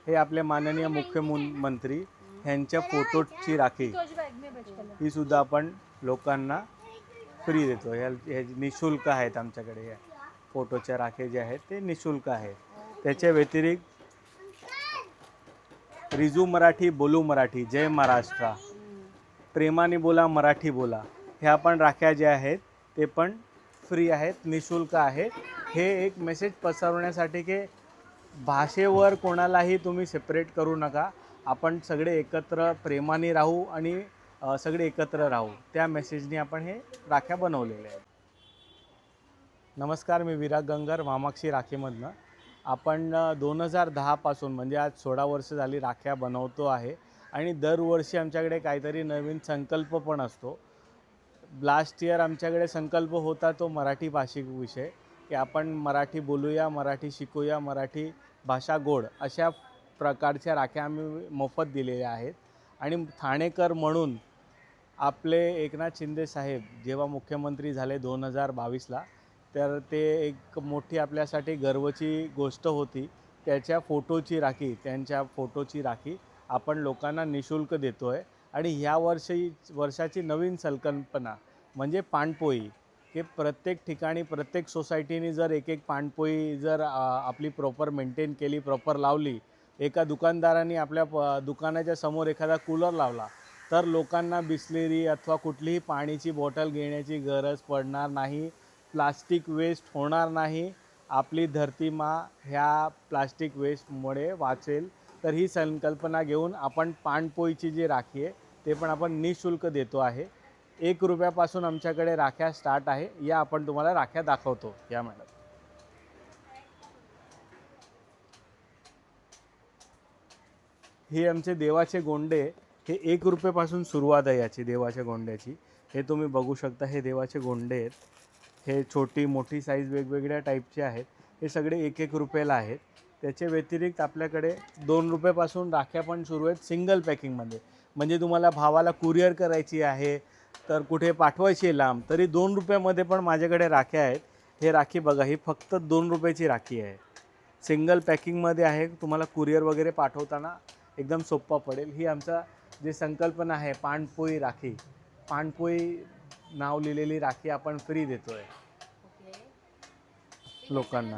हे आपले माननीय मुख्यमंत्री ह्यांच्या फोटोची राखी ही सुद्धा आपण लोकांना फ्री देतो. हे निशुल्क आहेत आमच्याकडे. या फोटोच्या राखे जे आहेत ते निशुल्क आहे. त्याच्या व्यतिरिक्त रिजू मराठी बोलू मराठी जय महाराष्ट्र, प्रेमाने बोला मराठी बोला, ह्या पण राख्या ज्या आहेत ते पण फ्री आहेत, निशुल्क आहेत. हे एक मेसेज पसरवण्यासाठी की भाषेवर कोणालाही तुम्ही सेपरेट करू नका, आपण सगळे एकत्र प्रेमाने राहू आणि सगळे एकत्र राहू, त्या मेसेजने आपण हे राख्या बनवलेल्या आहेत. नमस्कार, मी विराग गंगर, वामाक्षी राखीमधनं. आपण 2010 पासून म्हणजे आज 16 वर्ष झाली राख्या बनवतो आहे आणि दरवर्षी आमच्याकडे काहीतरी नवीन संकल्प पण असतो. लास्ट इयर आमच्याकडे संकल्प होता तो मराठी भाषिक विषय, की आपण मराठी बोलूया, मराठी शिकूया, मराठी भाषा गोड, अशा प्रकारच्या राख्या आम्ही मोफत दिलेल्या आहेत. आणि ठाणेकर म्हणून आपले एकनाथ शिंदे साहेब जेव्हा मुख्यमंत्री झाले 2022ला, तर ते एक मोठी आपल्यासाठी गर्वाची गोष्ट होती. त्याच्या फोटोची राखी, त्यांच्या फोटोची राखी आपण लोकांना निशुल्क देतो आहे. आणि ह्या वर्षाची नवीन संकल्पना म्हणजे पाणपोई, की प्रत्येक ठिकाणी प्रत्येक सोसायटीने जर एक एक पाणपोई जर आपली प्रॉपर मेंटेन केली, प्रॉपर लावली, एका दुकानदाराने आपल्या दुकानाच्या समोर एखादा कूलर लावला, तर लोकांना बिस्लेरी अथवा कुठलीही पाण्याची बॉटल घेण्याची गरज पडणार नाही, प्लास्टिक वेस्ट होणार नाही, आपली धरती माँ ह्या प्लास्टिक वेस्टमुळे वाचेल. तर ही संकल्पना घेऊन आपण पाणपोईची जी राखी आहे ते पण आपण निशुल्क देतो आहे. 1 रुपयापासून आमच्याकडे राख्या स्टार्ट आहे. या आपण तुम्हाला राख्या दाखवतो. या मॅडम, हे आमचे देवाचे गोंडे, हे 1 रुपयापासून सुरुवात आहे याची, देवाच्या गोंड्याची. हे तुम्ही बघू शकता, हे देवाचे गोंडे आहेत. हे छोटी मोठी साईज वेगवेगळ्या टाईपचे आहेत. हे सगळे 1-1 रुपयाला आहेत. त्याच्या व्यतिरिक्त आपल्याकडे 2 रुपयापासून राख्या पण सुरू आहेत सिंगल पॅकिंगमध्ये. म्हणजे तुम्हाला भावाला कुरिअर करायची आहे, तर कुठे पाठवायची आहे लांब, तरी 2 रुपयामध्ये पण माझ्याकडे राख्या आहेत. हे राखी बघा, ही फक्त 2 रुपयाची राखी आहे, सिंगल पॅकिंगमध्ये आहे. तुम्हाला कुरिअर वगैरे पाठवताना एकदम सोप्पा पडेल. ही आमचा जे संकल्पना आहे पाणपोई राखी, पाणपोई नाव लिहिलेली राखी आपण फ्री देतो आहे लोकांना.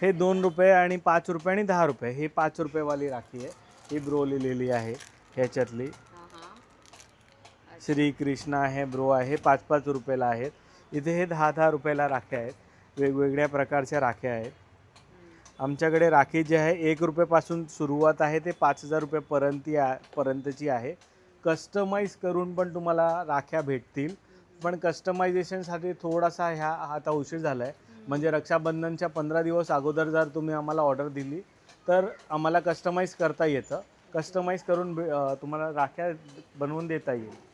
हे 2 रुपये आणि 5 रुपये आणि 10 रुपये, ही 5 रुपयेवाली राखी आहे. ही ब्रो लिहिलेली आहे ह्याच्यातली. श्रीकृष्ण आहे, ब्रो आहे, 5-5 रुपयाला आहेत. इथे हे 10-10 रुपयाला राख्या आहेत. वेगवेगळ्या प्रकारच्या राख्या आहेत. आमच्याकडे राखी जी आहे 1 रुपयापासून सुरुवात आहे ते 5,000 रुपयेपर्यंतची आहे. कस्टमाइज करून पण तुम्हाला राख्या भेटतील, पण कस्टमायझेशनसाठी थोडासा आता उशीर झाला आहे. म्हणजे रक्षाबंधनच्या 15 दिवस अगोदर जर तुम्ही आम्हाला ऑर्डर दिली तर आम्हाला कस्टमाइज करता येतं. कस्टमाइज करून तुम्हाला राख्या बनवून देता येईल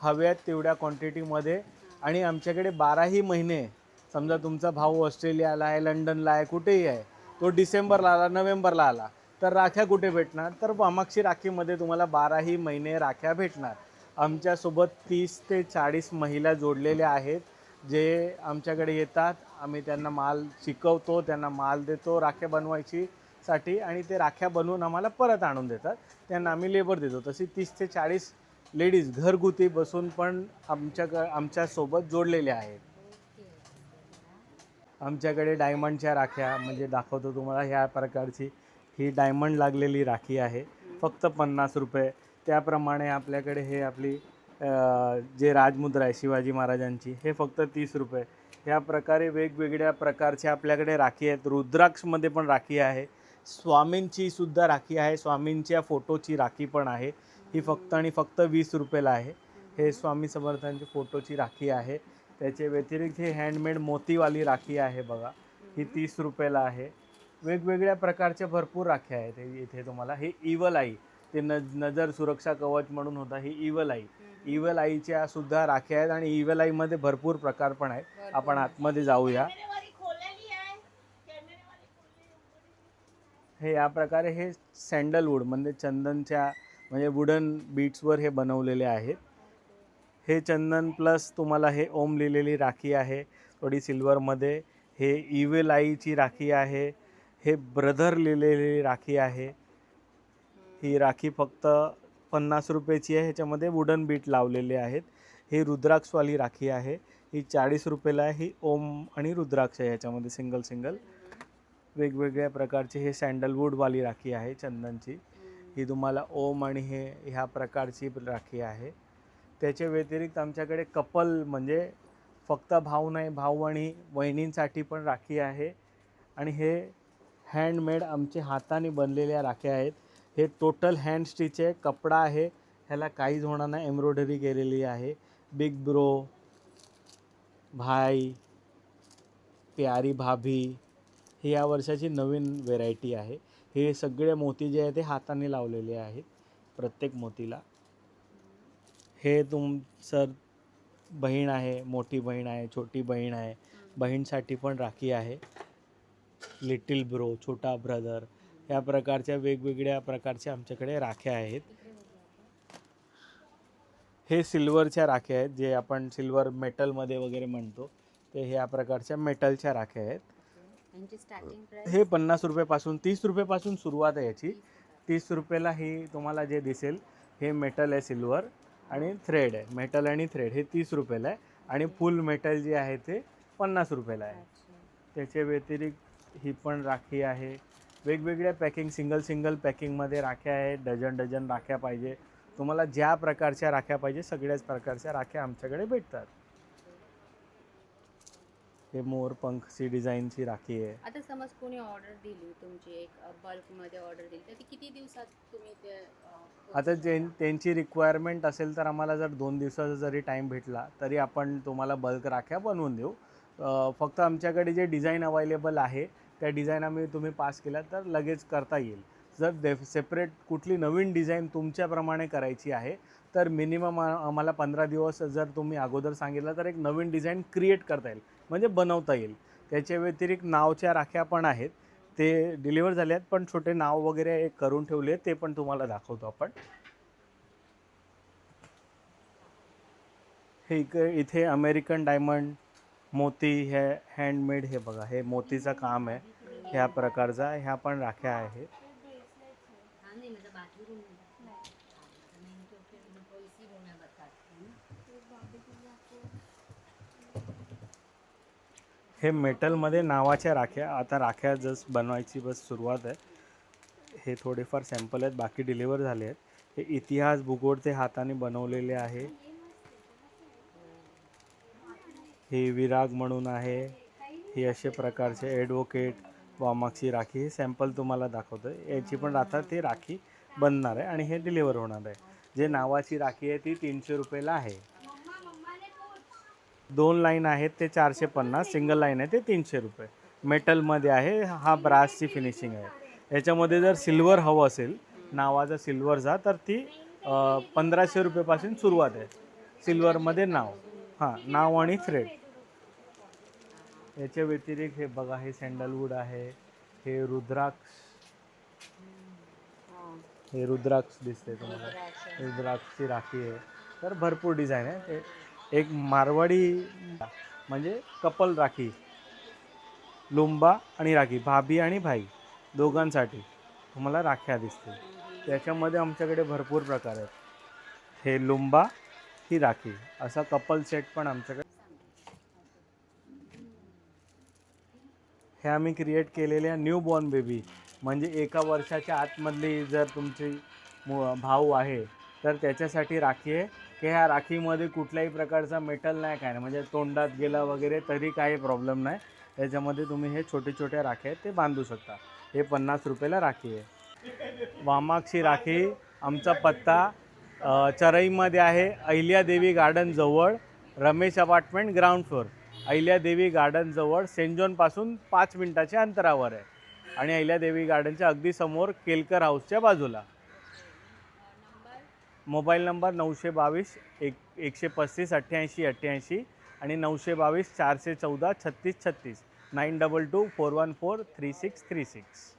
हव्यात तेवढ्या क्वांटिटीमध्ये. आणि आमच्याकडे 12ही महिने, समजा तुमचा भाऊ ऑस्ट्रेलियाला आहे, लंडनला आहे, कुठेही आहे, तो डिसेंबरला आला, नोव्हेंबरला आला, तर राख्या कुठे भेटणार? तर वामाक्षी राखीमध्ये तुम्हाला 12ही महिने राख्या भेटणार. आमच्यासोबत 30 ते 40 महिला जोडलेल्या आहेत, जे आमच्याकडे येतात. आम्ही त्यांना माल शिकवतो, त्यांना माल देतो राख्या बनवायची आणि ते राख्या बनवून आम्हाला परत आणून देतात. त्यांना आम्ही लेबर देतो. तशी 30 ते 40 लेडीज घरगुती बसून पण आमच्यासोबत जोडलेल्या आहेत. आमच्याकडे डायमंडच्या राख्या, म्हणजे दाखवतो तुम्हाला, ह्या प्रकारची ही डायमंड लागलेली राखी आहे, फक्त 50 रुपये. त्याप्रमाणे आपल्याकडे हे आपली जे राजमुद्रा आहे शिवाजी महाराजांची, हे फक्त 30 रुपये. ह्या प्रकारे वेगवेगळ्या प्रकारच्या आपल्याकडे राखी आहेत. रुद्राक्षमध्ये पण राखी आहे, स्वामींची सुद्धा राखी आहे, स्वामींच्या फोटोची राखी पण आहे. ही फक्त आणि फक्त 20 रुपयाला आहे. हे स्वामी समर्थांची फोटोची राखी आहे. त्याचे व्यतिरिक्त हे हँडमेड मोतीवाली राखी आहे बघा, ही 30 रुपयाला आहे. वेगवेगळ्या प्रकारच्या भरपूर राख्या आहेत इथे तुम्हाला. हे इवल आई, ते नजर सुरक्षा कवच म्हणून होता, ही इवल आई. इवल आईच्या सुद्धा राख्या आहेत आणि इवल आईमध्ये भरपूर प्रकार पण आहेत. आपण आतमध्ये जाऊया. हे या प्रकारे हे सँडलवूड म्हणजे चंदनच्या म्हणजे वुडन बीट्सवर हे बनवलेले आहेत. हे चंदन प्लस तुम्हाला हे ओम लिहिलेली राखी आहे, थोडी सिल्वरमध्ये. हे इव्हिल आईची राखी आहे. हे ब्रदर लिहिलेली राखी आहे. ही राखी फक्त 50 रुपयाची आहे. ह्याच्यामध्ये वुडन बीट लावलेले आहेत. ही रुद्राक्षवाली राखी आहे. ही 40 रुपयाला आहे. ही ओम आणि रुद्राक्ष आहे ह्याच्यामध्ये सिंगल सिंगल. वेगवेगळ्या प्रकारची हे सँडलवूडवाली राखी आहे चंदनची. ही तुम्हाला ओम आणि हे ह्या प्रकारची राखी आहे. त्याच्या व्यतिरिक्त आमच्याकडे कपल म्हणजे फक्त भाऊ नाही, भाऊ आणि वहिनींसाठी पण राखी आहे. आणि हे हँडमेड आमचे हाताने बनलेल्या राख्या आहेत. हे टोटल हँड स्टिच आहे, कपडा आहे, ह्याला काहीच होणार नाही, एम्ब्रॉयडरी केलेली आहे. बिग ब्रो, भाई, प्यारी भाभी ही या वर्षाची नवीन व्हेरायटी आहे. हे सगळे मोती जे आहे ते हाताने लावलेले आहेत प्रत्येक मोतीला. हे तुमचं बहीण आहे, मोठी बहीण आहे, छोटी बहीण आहे, बहीणसाठी पण राखी आहे. लिटिल ब्रो, छोटा ब्रदर, या प्रकारच्या वेगवेगळ्या प्रकारच्या आमच्याकडे राख्या आहेत. हे सिल्वरच्या राख्या आहेत, जे आपण सिल्वर मेटलमध्ये वगैरे म्हणतो ते ह्या प्रकारच्या मेटलच्या राख्या आहेत. हे 50 रुपयापासून 30 रुपयापासून सुरुवात आहे याची. 30 रुपयाला ही तुम्हाला जे दिसेल हे मेटल आहे, सिल्वर आणि थ्रेड आहे. मेटल आणि थ्रेड हे 30 रुपयाला आहे आणि फुल मेटल जे आहे ते 50 रुपयाला आहे. त्याच्या व्यतिरिक्त ही पण राखी आहे. वेगवेगळ्या पॅकिंग, सिंगल पॅकिंगमध्ये राख्या आहेत. डझन राख्या पाहिजे तुम्हाला, ज्या प्रकारच्या राख्या पाहिजे सगळ्याच प्रकारच्या राख्या आमच्याकडे भेटतात. हे मोरपंखची डिझाईनची राखी आहे. आता समज कोणी ऑर्डर दिली तुमची, एक बल्कमध्ये ऑर्डर दिली, तर ती किती दिवसात तुम्ही ते आता त्यांची रिक्वायरमेंट असेल तर आम्हाला जर 2 दिवसाचा जरी टाईम भेटला तरी आपण तुम्हाला बल्क राख्या बनवून देऊ. फक्त आमच्याकडे जे डिझाईन अवेलेबल आहे त्या डिझाईन आम्ही तुम्ही पास केला तर लगेच करता येईल. जर सेपरेट कुठली नवीन डिझाईन तुमच्याप्रमाणे करायची आहे तर मिनिमम आम्हाला 15 दिवस जर तुम्ही अगोदर सांगितलं तर एक नवीन डिझाईन क्रिएट करता येईल, म्हणजे बनवता येईल. त्याच्या व्यतिरिक्त नावच्या राख्या पण आहेत, ते डिलिव्हर झाले आहेत, पण छोटे नाव वगैरे एक करून ठेवले ते पण तुम्हाला दाखवतो आपण. हे इथे अमेरिकन डायमंड मोती हे हँडमेड, हे बघा हे मोतीचं काम आहे ह्या प्रकारचा. ह्या पण राख्या आहेत. हे मेटलमध्ये नावाच्या राख्या, आता राख्या जस्ट बनवायची बस सुरुवात आहे. हे थोडेफार सॅम्पल आहेत, बाकी डिलिव्हर झाले आहेत. हे इतिहास भूगोल ते हाताने बनवलेले आहे. हे विराग म्हणून आहे. हे असे प्रकारचे ॲडव्होकेट, वामाक्षी राखी, हे सॅम्पल तुम्हाला दाखवतो. याची पण आता ते राखी बनणार आहे आणि हे डिलिव्हर होणार आहे. जे नावाची राखी आहे ती 300 रुपयाला आहे. 2 लाईन आहेत ते 450, सिंगल लाईन आहे ते 300 रुपये. मेटलमध्ये आहे, हा ब्रासची फिनिशिंग आहे. याच्यामध्ये जर सिल्वर हवं असेल, नावाचा सिल्वरचा, तर ती 1500 रुपयापासून सुरुवात आहे. सिल्वरमध्ये नाव, हां नाव आणि थ्रेड. याच्या व्यतिरिक्त हे बघा, हे सँडलवूड आहे. हे रुद्राक्ष दिसते तुम्हाला, रुद्राक्षची राखी आहे. तर भरपूर डिझाईन आहे. एक मारवाडी म्हणजे कपल राखी, लुंबा आणि राखी, भाभी आणि भाई दोघांसाठी तुम्हाला राख्या दिसतील. त्याच्यामध्ये आमच्याकडे भरपूर प्रकार आहेत. हे लुंबा, ही राखी, असा कपल सेट पण आमच्याकडे. हे आम्ही क्रिएट केलेल्या न्यू बॉर्न बेबी, म्हणजे 1 वर्षाच्या आतमधली जर तुमची भाऊ आहे तर त्याच्यासाठी राखी आहे. की ह्या राखीमध्ये कुठल्याही प्रकारचा मेटल नाही, काय नाही, म्हणजे तोंडात गेला वगैरे तरी काही प्रॉब्लेम नाही. त्याच्यामध्ये तुम्ही हे छोट्या राख्या आहेत ते बांधू शकता. हे 50 रुपयाला राखी आहे. वामाक्षी राखी, आमचा पत्ता चरईमध्ये आहे, अहिल्यादेवी गार्डन जवळ, Ramesh apartment ground floor. Ahilyadevi garden जवळ सेंट जॉनपासून 5 मिनिटाच्या अंतरावर आहे आणि अहिल्यादेवी गार्डनच्या अगदी समोर केलकर हाऊसच्या बाजूला. मोबाईल नंबर 922 135 88 88 आणि 922 414 36 36, 922 414 3636.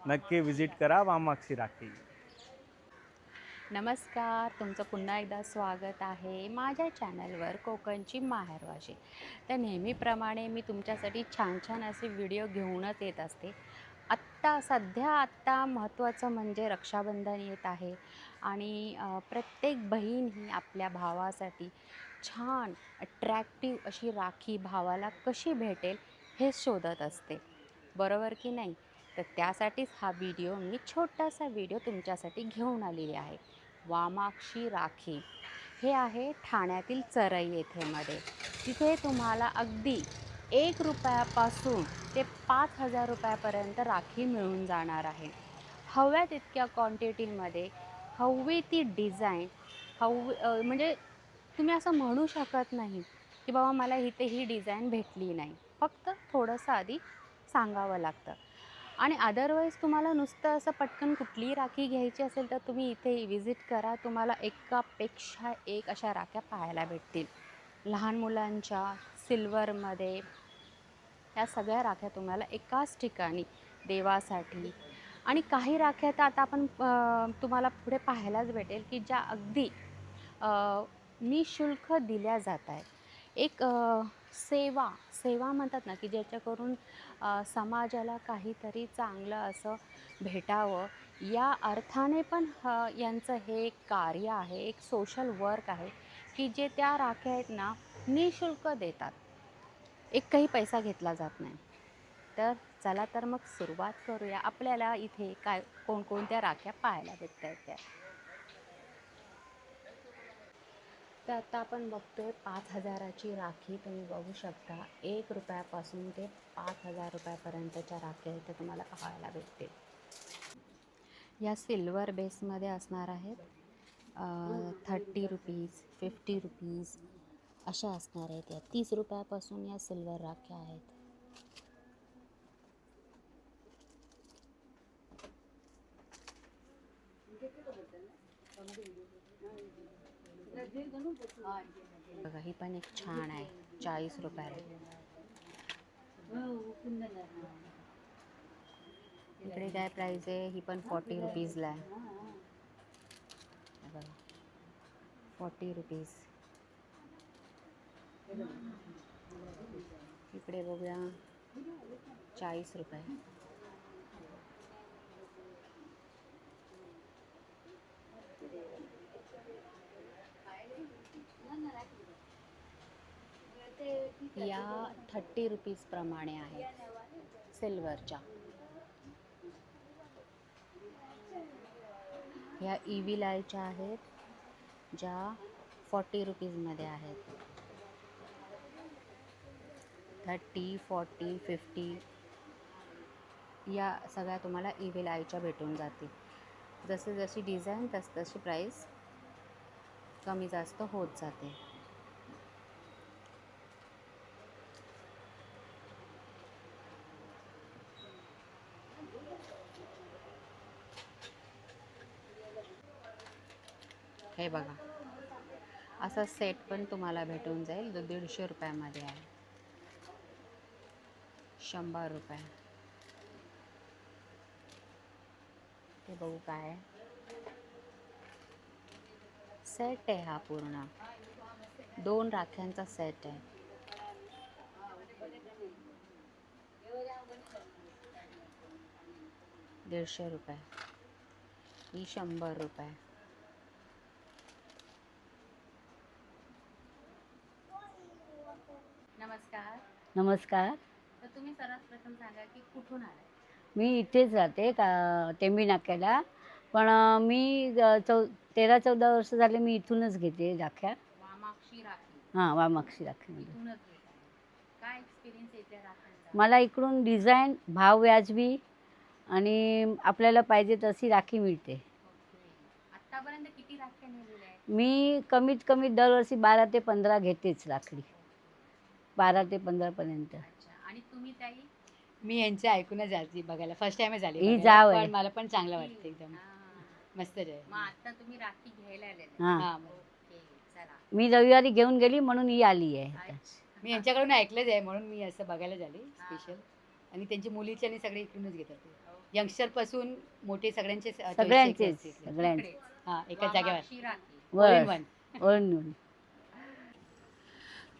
नक्की विजिट करा वामाक्षी राखी. नमस्कार, तुमचं पुन्हा एकदा स्वागत आहे माझ्या चॅनलवर कोकणची माहेरवाशी. तर नेहमीप्रमाणे मी तुमच्यासाठी छान छान असे व्हिडिओ घेऊनच येत असते. आत्ता महत्त्वाचं म्हणजे रक्षाबंधन येत आहे आणि प्रत्येक बहीण ही आपल्या भावासाठी छान अट्रॅक्टिव्ह अशी राखी भावाला कशी भेटेल हे शोधत असते, बरोबर की नाही? तर त्यासाठीच हा व्हिडिओ मी छोटासा व्हिडिओ तुमच्यासाठी घेऊन आलेली आहे. वामाक्षी राखी हे आहे ठाण्यातील चरई येथेमध्ये. तिथे तुम्हाला अगदी 1 रुपयापासून ते 5,000 रुपयापर्यंत राखी मिळून जाणार आहे. हव्या तितक्या क्वांटिटीमध्ये, हवी ती डिझाईन, म्हणजे तुम्ही असं म्हणू शकत नाही की बाबा मला इथे ही डिझाईन भेटली नाही. फक्त थोडंसं आधी सांगावं लागतं. आणि अदरवाईज तुम्हाला नुसतं असं पटकन कुठलीही राखी घ्यायची असेल तर तुम्ही इथे विजिट करा. तुम्हाला एकापेक्षा एक अशा राख्या पाहायला भेटतील. लहान मुलांच्या सिल्वरमध्ये ह्या सगळ्या राख्या तुम्हाला एकाच ठिकाणी देवासाठी. आणि काही राख्या तर आता आपण तुम्हाला पुढे पाहायलाच भेटेल की ज्या अगदी निःशुल्क दिल्या जात आहेत. एक सेवा म्हणतात ना की ज्याच्याकरून समाजाला काहीतरी चांगलं असं भेटावं या अर्थाने पण यांचं हे एक कार्य आहे, एक सोशल वर्क आहे की जे त्या राख्या आहेत ना निःशुल्क देतात. एकही पैसा घेतला जात नाही. तर चला तर मग सुरुवात करूया. आपल्याला इथे काय कोणकोणत्या राख्या पाहायला भेटत आहेत त्या. तर आता आपण बघतोय 5,000ची राखी. तुम्ही बघू शकता 1 रुपयापासून ते 5,000 रुपयापर्यंतच्या राख्या इथे तुम्हाला पाहायला भेटतील. या सिल्वर बेसमध्ये असणार आहेत. 30 रुपीज, 50 रुपीज अशा असणार आहेत. या 30 रुपयापासून या सिल्वर राख्या आहेत. बघा ही पण एक छान आहे, 40 रुपयाला. इकडे काय प्राइस आहे? ही पण 40 रुपीजला आहे. बघा 40 रुपीज. इकडे बघूया 40 रुपये. या 30 रुपीज प्रमाणे आहेत सिल्वरच्या. ह्या इव्हिलायच्या आहेत ज्या 40 रुपीजमध्ये आहेत. 30, 40, 50 या सगळ्या तुम्हाला इव्हिलायच्या भेटून जातील. जसे जशी डिझाईन तशी प्राईस कमी जास्त होत जाते. हे बघा असा सेट पण तुम्हाला भेटून जाईल. 150 रुपयामध्ये आहे. 100 रुपये. हे बघू काय सेट आहे. हा पूर्ण 2 राख्यांचा सेट आहे. 150 रुपये. ही 100 रुपये. नमस्कार. नमस्कार. तर तुम्ही सर्वात प्रथम सांगा की कुठून आलाय? मी इथेच राहते टेंबी नाक्याला. पण मी 13-14 वर्ष झाले मी इथूनच घेते राख्या. वामाक्षी राखी हां, वामाक्षी राखीमध्ये. इथूनच घेत आहे. काय एक्सपिरियन्स आहे त्या राख्यांचा? मला इकडून डिझाईन, भाव व्याजबी आणि आपल्याला पाहिजे तशी राखी मिळते. ओके. आत्तापर्यंत किती राख्या नेलेल्या आहेत? मी कमीत कमी दरवर्षी 12 ते 15 घेतेच राखडी. 12 ते 15पर्यंत. अच्छा. आणि तुम्ही ताई? मी यांचं ऐकूनच आली बघायला. फर्स्ट टाइमच आली ही बघायला. जाव आहे. पण मला पण चांगलं वाटतं एकदम. हां. मस्त आहे. मग आता तुम्ही राखी घ्यायला आलेले? हां, हां. ओके. चला. मी रविवारी घेऊन गेली म्हणून ही आली आहे आता. अच्छा. मी यांच्याकडून ऐकलंच आहे म्हणून मी असं बघायला झाले स्पेशल. आणि त्यांची मुलीचे आणि सगळे इकडूनच घेतात. ओके. यंगस्टर पासून मोठे सगळ्यांचे सगळ्यांचेच. इकडेच. हां एका जागेवर वामाक्षी राखी. All in वर one. वळून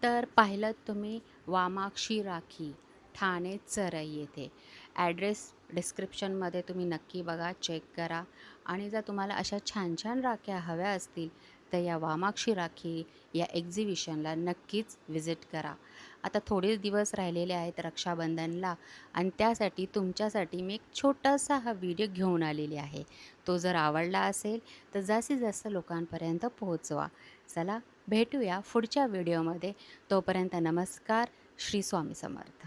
तर पाहिलं तुम्ही वामाक्षी राखी ठाणे चरई येथे. ॲड्रेस डिस्क्रिप्शनमध्ये तुम्ही नक्की बघा, चेक करा. आणि जर तुम्हाला अशा छान छान राख्या हव्या असतील तर या वामाक्षी राखी या एक्झिबिशनला नक्कीच व्हिजिट करा. आता थोडेच दिवस राहिलेले आहेत रक्षाबंधनला, आणि त्यासाठी तुमच्यासाठी मी एक छोटासा हा व्हिडिओ घेऊन आलेली आहे. तो जर आवडला असेल तर जास्तीत जास्त लोकांपर्यंत पोहोचवा. चला भेटूया पुढच्या व्हिडिओमध्ये. तोपर्यंत नमस्कार. श्री स्वामी समर्थ.